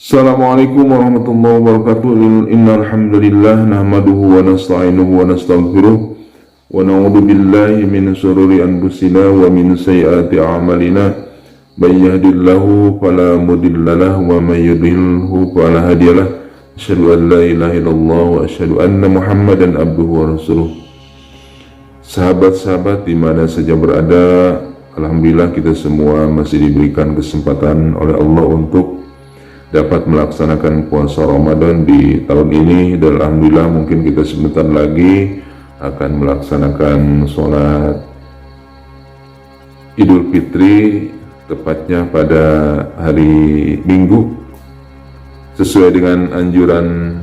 Assalamualaikum warahmatullahi wabarakatuh. Innal hamdalillah nahmaduhu wa nasta'inuhu wa nastaghfiruh wa na'udzu billahi min shururi anfusina wa min sayyiati a'malina. May yahdihillahu fala mudhillalah wa may yudhlilhu fala hadiyalah. Asyhadu an la ilaha illallah wa asyhadu anna Muhammadan abduhu wa rasuluh. Sahabat-sahabat di mana saja berada, alhamdulillah kita semua masih diberikan kesempatan oleh Allah untuk dapat melaksanakan puasa Ramadan di tahun ini, dan alhamdulillah mungkin kita sebentar lagi akan melaksanakan sholat Idul Fitri, tepatnya pada hari Minggu, sesuai dengan anjuran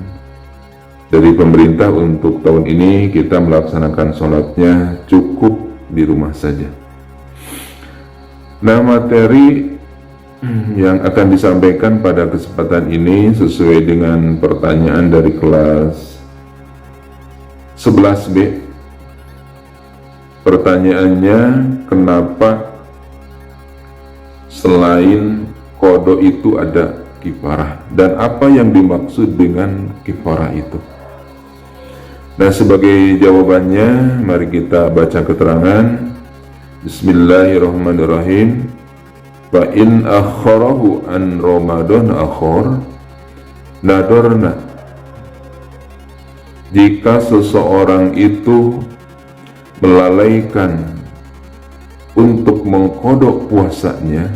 dari pemerintah untuk tahun ini kita melaksanakan sholatnya cukup di rumah saja. Nah, materi yang akan disampaikan pada kesempatan ini sesuai dengan pertanyaan dari kelas 11B. Pertanyaannya, kenapa selain qada itu ada kifarah, dan apa yang dimaksud dengan kifarah itu? Nah, sebagai jawabannya mari kita baca keterangan. Bismillahirrahmanirrahim. Fa in akharahu an Ramadan akhor nadorna, jika seseorang itu melalaikan untuk mengkodok puasanya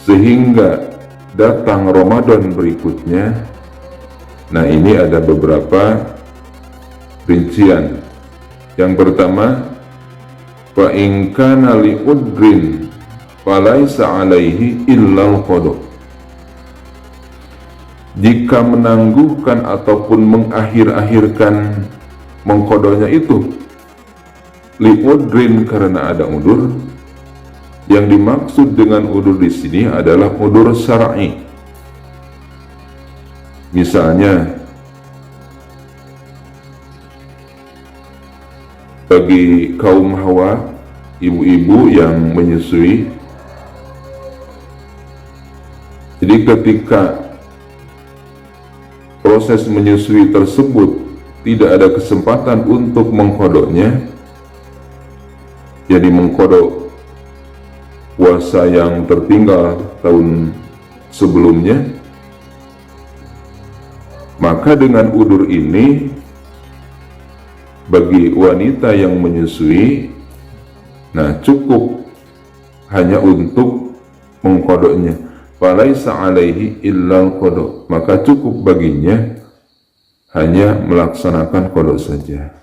sehingga datang Ramadan berikutnya. Nah, ini ada beberapa rincian. Yang pertama, fa in kana li udrin falaisa alaihi illal qada, jika menangguhkan ataupun mengakhir-akhirkan mengkodonya itu liudrin, karena ada udur. Yang dimaksud dengan udur di sini adalah udur syar'i. Misalnya, bagi kaum hawa, ibu-ibu yang menyusui, jadi ketika proses menyusui tersebut tidak ada kesempatan untuk mengkodoknya, jadi mengkodok puasa yang tertinggal tahun sebelumnya, maka dengan udur ini bagi wanita yang menyusui, nah cukup hanya untuk mengkodoknya. Falaisa alaihi illal qada, maka cukup baginya hanya melaksanakan qada saja.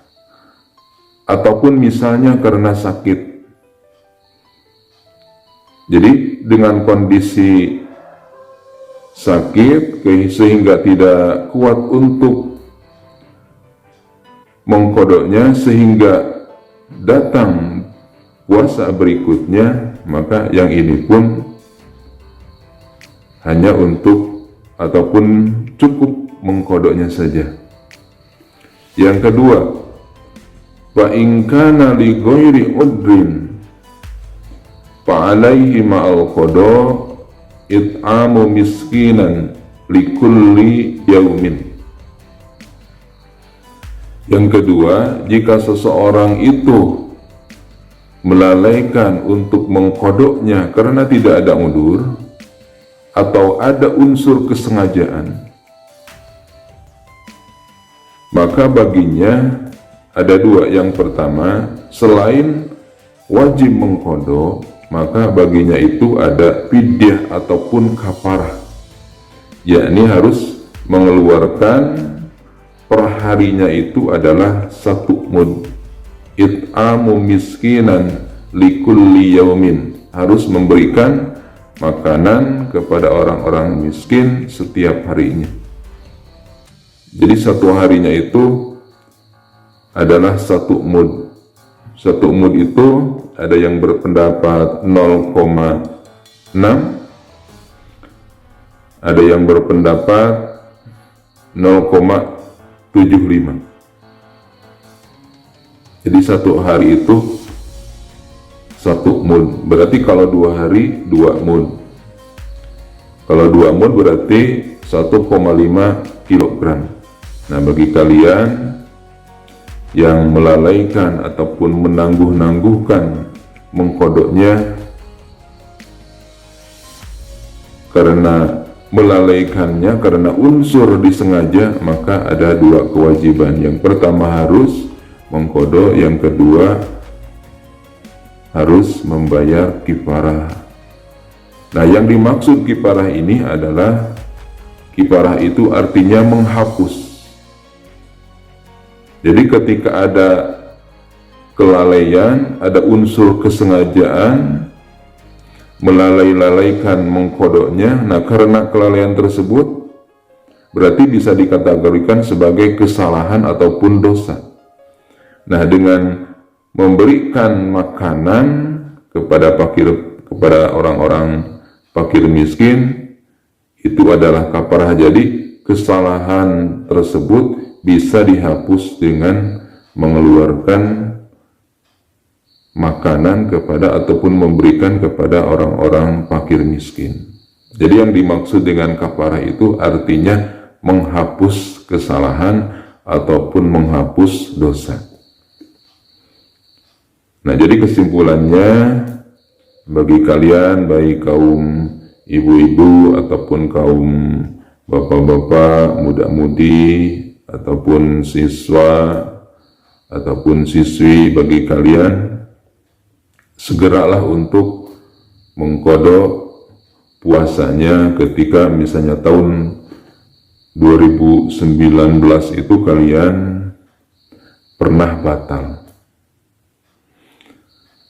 Ataupun misalnya karena sakit, jadi dengan kondisi sakit sehingga tidak kuat untuk mengkodoknya sehingga datang puasa berikutnya, maka yang ini pun hanya untuk ataupun cukup mengkodoknya saja. Yang kedua, fa in kana li ghairi udrin fa alaihi ma'al qada it'amu miskinan li kulli yaumin. Yang kedua, jika seseorang itu melalaikan untuk mengkodoknya karena tidak ada udzur atau ada unsur kesengajaan, maka baginya ada dua. Yang pertama, selain wajib mengkodok, maka baginya itu ada fidyah ataupun kafarah, yakni harus mengeluarkan perharinya itu adalah 1 mud, it'amu miskinan likulli yaumin, harus memberikan makanan kepada orang-orang miskin setiap harinya. Jadi satu harinya itu adalah 1 mud. 1 mud itu ada yang berpendapat 0,6, ada yang berpendapat 0,75. Jadi satu hari itu 1 mud. Berarti kalau 2 hari 2 mud. Kalau 2 mud berarti 1,5 kilogram. Nah, bagi kalian yang melalaikan ataupun menangguh-nangguhkan mengkodoknya karena melalaikannya karena unsur disengaja, maka ada 2 kewajiban. Yang pertama harus mengkodok, yang kedua harus membayar kifarah. Nah, yang dimaksud kifarah ini adalah, kifarah itu artinya menghapus. Jadi ketika ada kelalaian, ada unsur kesengajaan, melalaikan mengkodoknya, nah karena kelalaian tersebut berarti bisa dikategorikan sebagai kesalahan ataupun dosa. Nah, dengan memberikan makanan kepada orang-orang fakir miskin, itu adalah kafarah. Jadi kesalahan tersebut bisa dihapus dengan mengeluarkan makanan kepada ataupun memberikan kepada orang-orang fakir miskin. Jadi yang dimaksud dengan kafarah itu artinya menghapus kesalahan ataupun menghapus dosa. Nah, jadi kesimpulannya, bagi kalian, baik kaum ibu-ibu ataupun kaum bapak-bapak, muda-mudi ataupun siswa ataupun siswi, bagi kalian segeralah untuk mengkodok puasanya ketika misalnya tahun 2019 itu kalian pernah batal.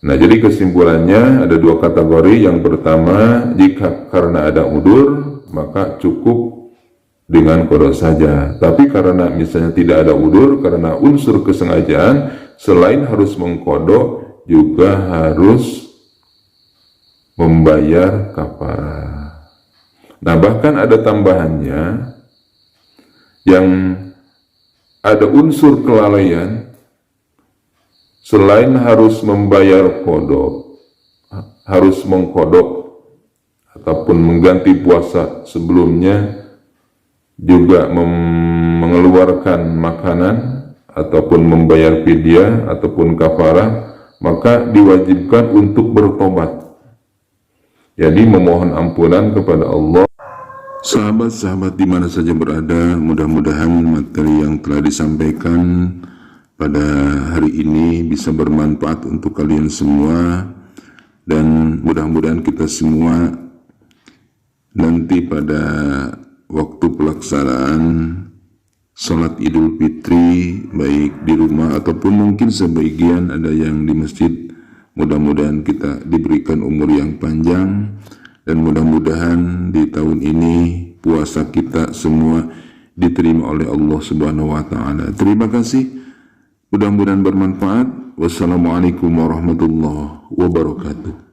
Nah, jadi kesimpulannya ada 2 kategori. Yang pertama, jika karena ada udzur maka cukup dengan kodok saja. Tapi karena misalnya tidak ada udzur, karena unsur kesengajaan, selain harus mengkodok juga harus membayar kafarah. Nah, bahkan ada tambahannya, yang ada unsur kelalaian, selain harus membayar kodok, harus mengkodok ataupun mengganti puasa sebelumnya, juga mengeluarkan makanan ataupun membayar fidyah ataupun kafarah, maka diwajibkan untuk bertobat. Jadi memohon ampunan kepada Allah. Sahabat-sahabat di mana saja berada, mudah-mudahan materi yang telah disampaikan pada hari ini bisa bermanfaat untuk kalian semua, dan mudah-mudahan kita semua nanti pada waktu pelaksanaan sholat Idul Fitri, baik di rumah ataupun mungkin sebagian ada yang di masjid, mudah-mudahan kita diberikan umur yang panjang, dan mudah-mudahan di tahun ini puasa kita semua diterima oleh Allah Subhanahu wa Ta'ala. Terima kasih. Mudah-mudahan bermanfaat. Wassalamualaikum warahmatullahi wabarakatuh.